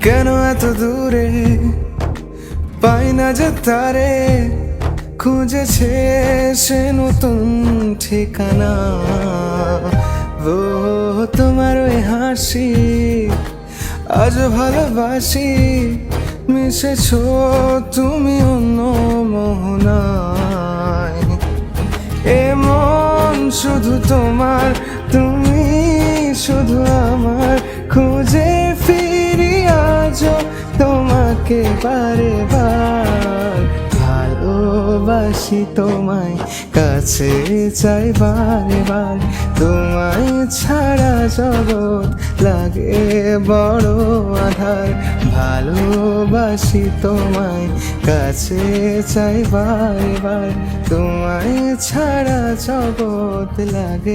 কেন এত দূরে পাই না যে তারে, খুঁজেছে সে নতুন ঠিকানা। ও তোমার ওই হাসি আজ ভালোবাসি, মিশেছ তুমি অন্য মোহনায়। এমন শুধু তোমার, তুমি শুধু আমার, খুঁজে ফিরি আজও তোমাকে বারে বার। ভালোবাসি তোমায়, কাছে চাই বারে বার, তোমায় ছাড়া জগৎ লাগে বড় আধার। ভালোবাসি তোমায়, কাছে চাই বারে বার, তোমায় ছাড়া জগৎ লাগে